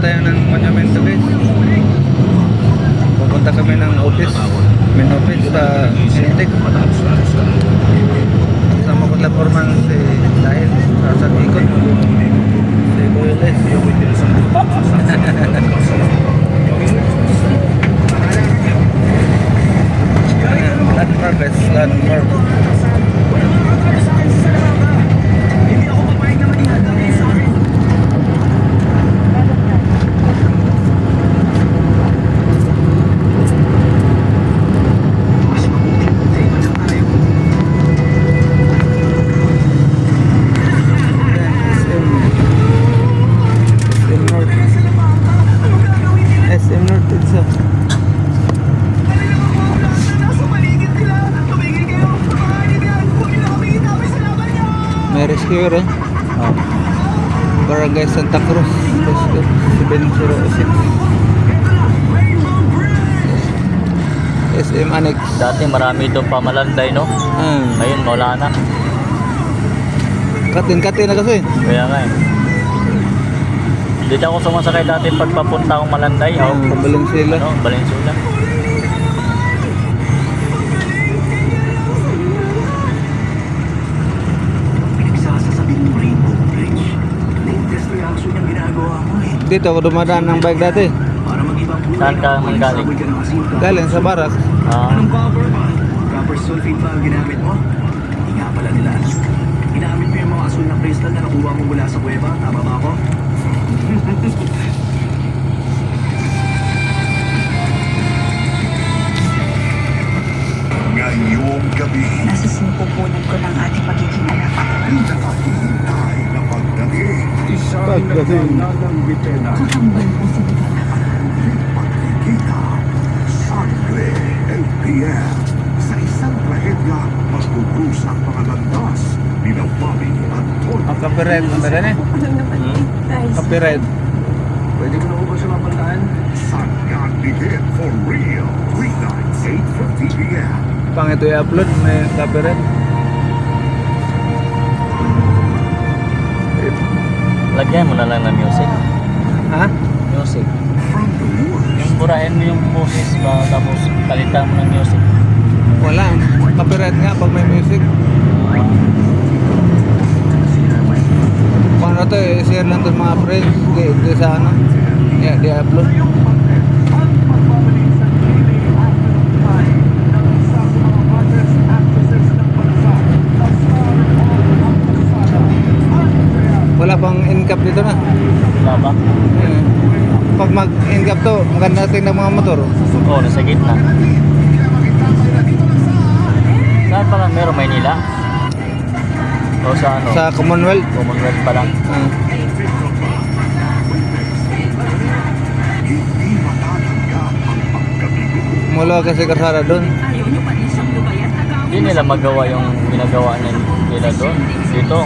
tayo ng Monumento guys. Pupunta kami ng office, main office sa Sintik. Kasama ko laporman si Dahil sa ikot. Si Kuya Les. Landmark guys, landmark. May rescuer eh. Oh. Barangay Santa Cruz, rescue 706. SM Annex. Dati marami doon pa Malanday, no? Ngayon wala na. Katin na kasi. Kaya nga eh. Dito ako sumasakay dati pagpapunta akong Malanday. Valenzuela. No, Valenzuela. Dito ako dumadaan ng bike dati. Saan ka manggaling? Galing sa barak. Anong copper ba? Copper sulfate ba ang ginamit mo? Hindi nga pala nila. Ginamit mo yung mga asul na crystal na nakuha mo mula sa kuweba. Tama ba ako? Ngayong gabi, Nasusupupunan ko ng ating magiging anak. hinahintay na pagdating. Pagdating. Kakambal po sa Pagkikita, Sangre, LPM. Sa isang trahedya, magbubuhos ang mga landas ni Bobby at Tony. Ang copyright mo na eh. Copyright. Pwede ko na po ba siya mapandaan? Sanggan Ligid for real. Weeknights, 8:50 p.m. Pang ito i-upload, may copyright. Lagyan mo na lang ng music. Ha? Music. From the woods, Yung burahin mo yung boses ba, tapos palitan mo ng music. Wala. Copyright nga pag may music. Kung ano to, i-share lang to sa mga friends. Di sa ano. Yeah, di-upload. Wala pang in-cap dito na. Wala ba? Pag mag-in-cap to, maganda tingnan ng mga motor. Oo, nasa gitna. Saan pa lang meron? Maynila? O sa ano? Sa Commonwealth. Commonwealth pa lang. hindi matatanggap ang pagkabigo. Mula kasi karsada doon. Hindi nila magawa yung ginagawa nila doon. Dito.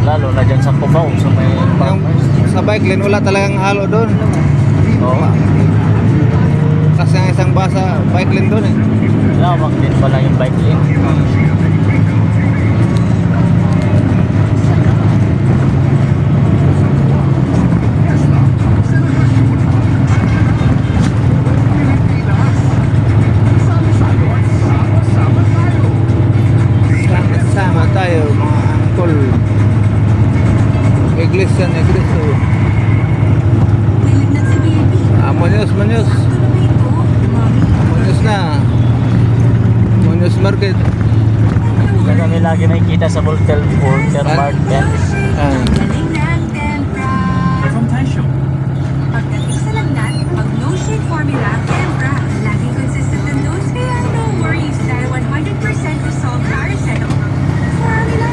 Lalo na dyan sa Cubao, sa may Yung, farmers. sa bike lane, wala talagang halo doon. Oo. Kasi ang isang basa, bike lane doon eh. Lawak din pala yung bike lane. Sama tayo mga angkol. Iglesia ni Cristo. Muñoz na. Muñoz Market. Kaya kami lagi nakikita sa Volter Market. From Taisho. Pagdating sa lagnat, pag no-shake formula, Tempra, laging consistent na dose, kaya no worries dahil 100% dissolved paracetamol. Formula,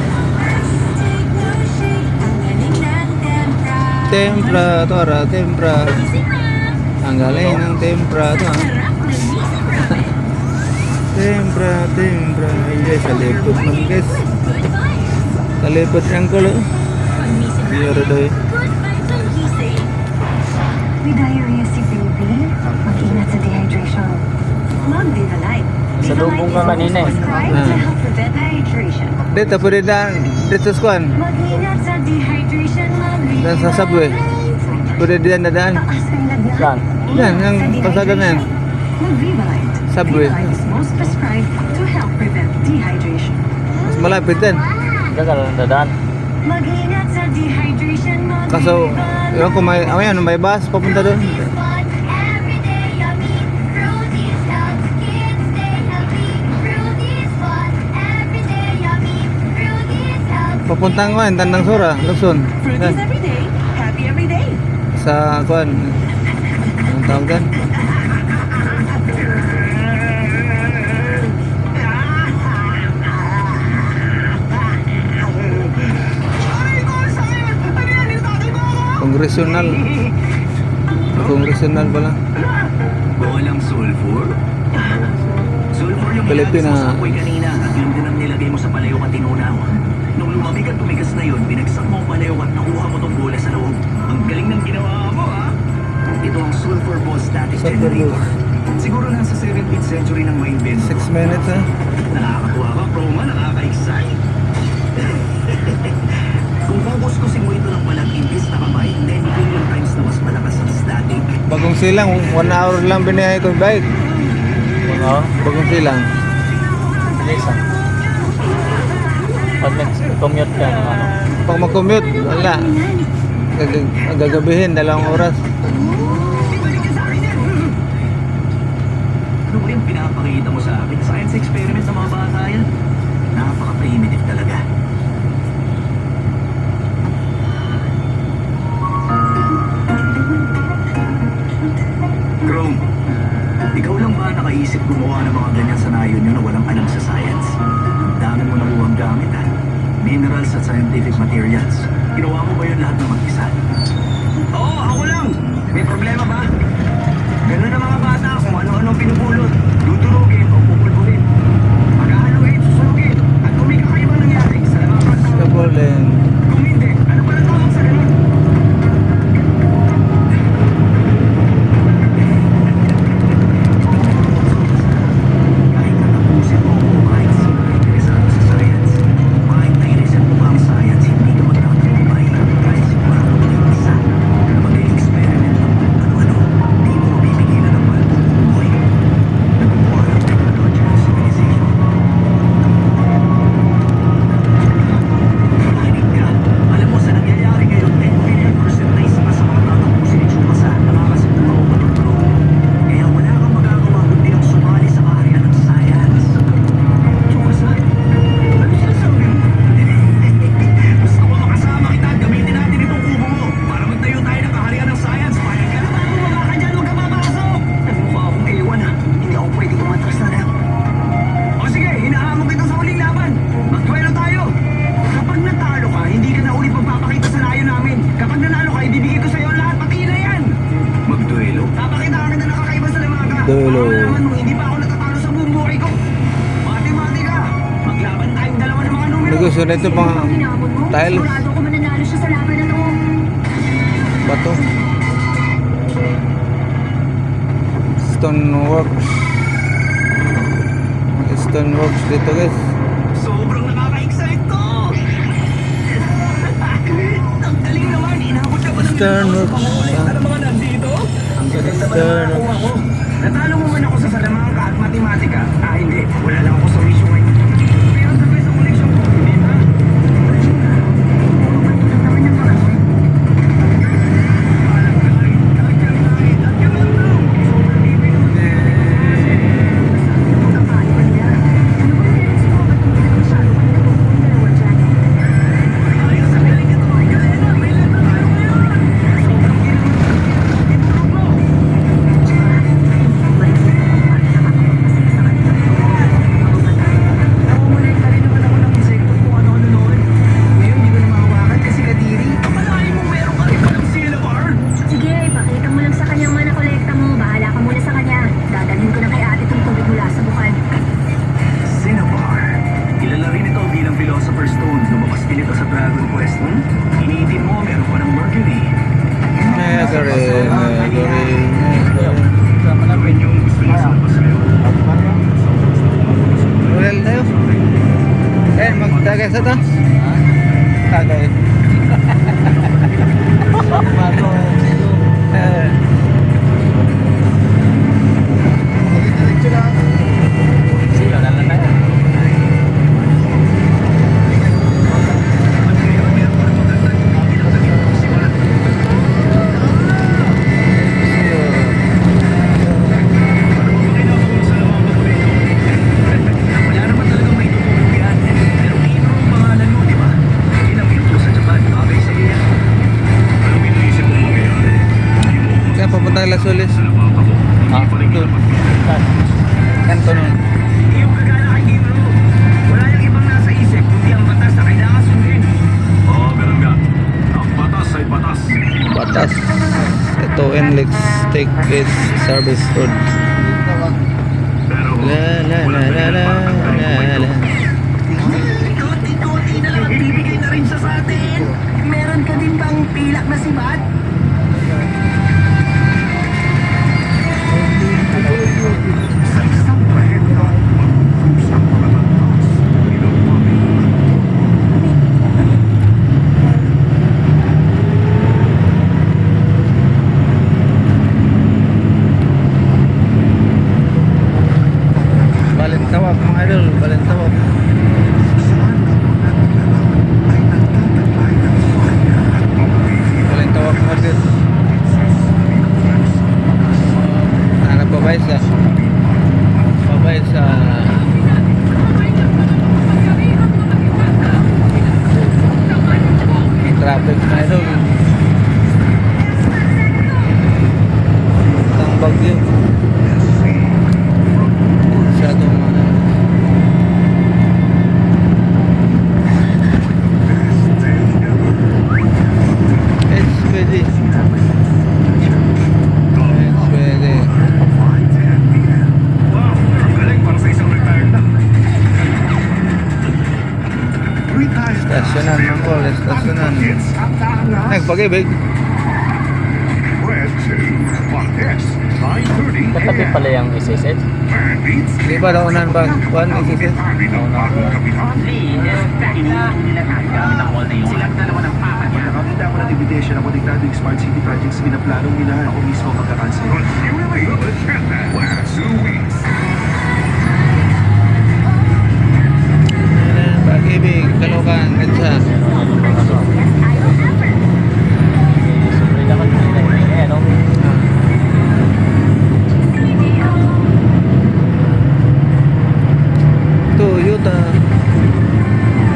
take no shake, ang galing ng Tempra. Tempra, Tora, Tempra. Easy Ram, Ang galing ng Tempra to ha. sarap ng Easy Ram. Tempra. Ay, sa lipot man guys. Good vibes. Sa lipot yung kulo. Pag Easy Ram, Biyoro doy. good vibes ang gising. May diarrhea si baby. Mag-ingat sa dehydration. Mag-Dinalite. Sa lubong ka kanina eh. Prescribed to help prevent dehydration. Dito, pwede daan. Dito sa kwan. Mag-ingat sa dehydration. Dan sa subway. Pwede diyan dadaan. Saan? Yan, yung pasada na yan. Subway. Freelite is most prescribed to help prevent dehydration. Mas malapit din. Diyan ka lang dadaan. Mag-ingat sa dehydration mo. Kaso, yun kung may, ayan, may bus papunta doon. Papuntang ko Tandang Sora, Luzon. Fruities Yan. every day, happy every day. Sa kuan. Anong tawag dyan? Kongresyonal. Kongresyonal pala. Walang sulfur? Sulfur yung Pilipina. nilagas mo sa apoy kanina at yung din ang nilagay mo sa palayok at tinunaw. Nung lumamig at tumigas na yun, binagsak mo ang palayok at nakuha mo tong bola sa loob. Ang galing ng ginawa mo, ha? Ito ang sulfur ball static Sulfur generator. ball. Siguro nasa 17th century nang ma-invent. 6 minutes ha. Nakakatuwa ka, Proma. Nakaka-excite. Kung kukuskusin mo ito ng palag imbis na kamay, 10 billion times na mas malakas ang static. Bagong silang, 1 hour lang binayay ko yung bike. Ano? Bagong silang. Bilis ah. Pag nag-commute ka ng ano. Pag mag-commute, wala. Gagabihin, 2 oras. Ibalik ka sa akin yan! Ano ba yung pinapakita mo sa akin? Science experiment ng mga bata yan? Napaka-primitive talaga. Chrome, ikaw lang ba nakaisip gumawa ng mga ganyan sa nayon nyo na walang alam sa science? Ang dami mo nakuhang gamit ha. Minerals at scientific materials. Ginawa mo ba yun lahat ng mag-isa? Oo, ako lang! May problema ba? Ganun ang mga bata kung ano-ano pinupulot. Dudurugin o pupulburin. Pag-ahaluin, susunugin. At kung may kakaibang nangyari sa mga bata. Kapolin. Kung hindi, ano ba ang tawag sa ganun? Kahit natapusin mo o kahit sino na interesado sa science, kahit naireset mo pa ang science, hindi ka magtatagumpay. Kahit sigurado ka ng isa na mag-experiment ng kung ano-ano, di mo mapipigilan ang mahal mong buhay. Nagbubuha ng technological civilization. Makinig ka. Alam mo sa nangyayari ngayon, 10 billion % na isa ka sa mga tatapusin ni Tsukasa na makakasimuha o matutulog. Kaya wala kang magagawa kundi ang sumali sa kaharian ng science. Tsukasa? Ano sinasabi mo? Gusto ko makasama kita. Gamitin natin itong kubo mo para magtayo tayo ng kaharian ng science. Payag ka na ba? Bumaba ka dyan. Huwag ka papasok. Nagmukha akong ewan ha. Hindi ako pwedeng umatras na lang. O sige, hinahamon kita sa uling laban. Magduelo tayo. Kapag natalo ka, hindi ka na ulit magpapakita sa layo namin. Kapag nanalo ka, ibibigay ko sa iyo lahat, pati na yan. Magduelo? Papakita ka na nakakaiba sa lamaga. Duelo. Malaman mo, hindi pa ako natatalo sa buong buhay ko. Matematika. Maglaban tayong dalawa ng mga numero. Negosyo na ito pang Hinamon mo, tiles. sigurado ko mananalo siya sa laban na to. Bato. Stoneworks. Stoneworks dito guys. Sobrang nakaka-excite to. Ang galing naman. Inabot ka ba ng Sternworks. Para mga nandito? Ang gaganda ba naman Sternworks. nakuha ko? Natalo mo man ako sa salamangka at matematika. Hindi. Wala lang ako sa wisyo ngayon. Pero sabi sa koleksyon ko, hindi ba? Naman yung mga Walang galing. Kahit at ganun lang. Sobrang ibig mo. Kakaiba niya. Ano ba meron si Obat kung hindi masyado kami nagpupunta dalawa dyan? Ayos, ang galing ito. Galena, may letra tayo ngayon. Sobrang tinulog mo. Nakumunay ka rin naman ako ng insekto kung ano-ano noon. Ngayon, di ko na mahawakan kasi kadiri. Kapalain mo meron ka rin palang silver. Sige, ipakita mo lang sa kanya ang mga nakolekta mo. Bahala ka muna sa kanya. Dadalhin ko na kay ate itong tubig mula sa bukal. Cinnabar. Kilala rin ito bilang Philosopher's Stone. Lumabas din ito sa Dragon Quest. Iniitin mo, meron pa ng Mercury. Mercury. Gawin yung gusto niya sa labas kayo. Royal tayo. Eh, magtagay sa to. Tagay. ng Las Solis. Ah, Doon. saan? Kanto nun. Yung gagana kay Kim Ro. Wala niyang ibang nasa isip kundi ang batas na kailangan sundin. Oo, ganun nga. Ang batas ay batas. Batas. Ito, NLEX Take Its Service Road. Pero La la la la la la la. Konti-konti na lang ang bibigay na rin siya sa atin. Meron ka din bang pilak na si Bad? sa isang trahedya, magkukus ang mga landas. Pinagmami Balintawak mga idol, balintawak. saan ang mga kilala ay nagtataglay ng saya at pag-ibig. Balintawak mga idol. Hanap babay sa traffic mga idol. Ang bagyo. Sa itong mga SPD. SPD. Wow, ang galing para sa isang retired na. Retired na. Stasyonan, Mangkol, stasyonan. Advocates at taangas. Nagpag-ibig. Red 2, Martes, 9:30 Katabi a.m. pala yung SSH. And it's Di ba naunan ba? Kuan, isisit? Kami ng bagong kapitan. Silang dalawa ng papat niya. Nakakita ako ng invitation na konektado yung smart city projects pinaplanong nila. Ako mismo magkakansel. Continually agenda last 2 weeks. Pag-ibig, Kalokan, Edsa. Siyempre dapat nila eh, ano? Toyota.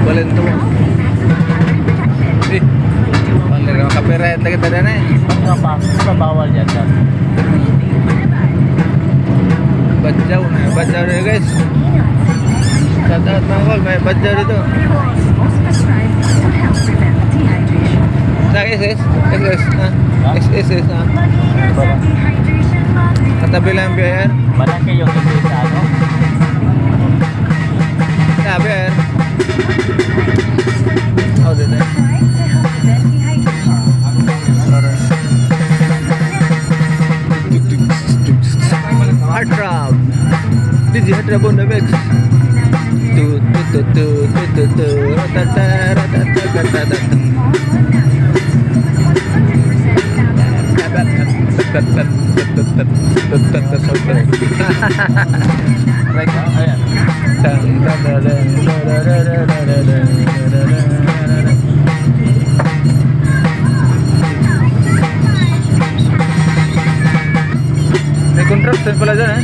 Balintawak. Eh, paling copyright lagi tadi na eh. Baka bawal yan dyan. Badjaw na, badjaw na guys. Shout out mga kol, may badjaw dito. Most prescribed to help prevent dehydration. Sa SS, SS na. SSS na. Dehydration monitoring. Katabi lang BR. Malaki yung hindi sa ano. Sa BR. Oh, dito. To help prevent dehydration. Hard drop. DJ hard drop on the mix. Tu tu tu tu tu tu tu ratata ratata ratata. Right, ayan. May construction pala dyan eh.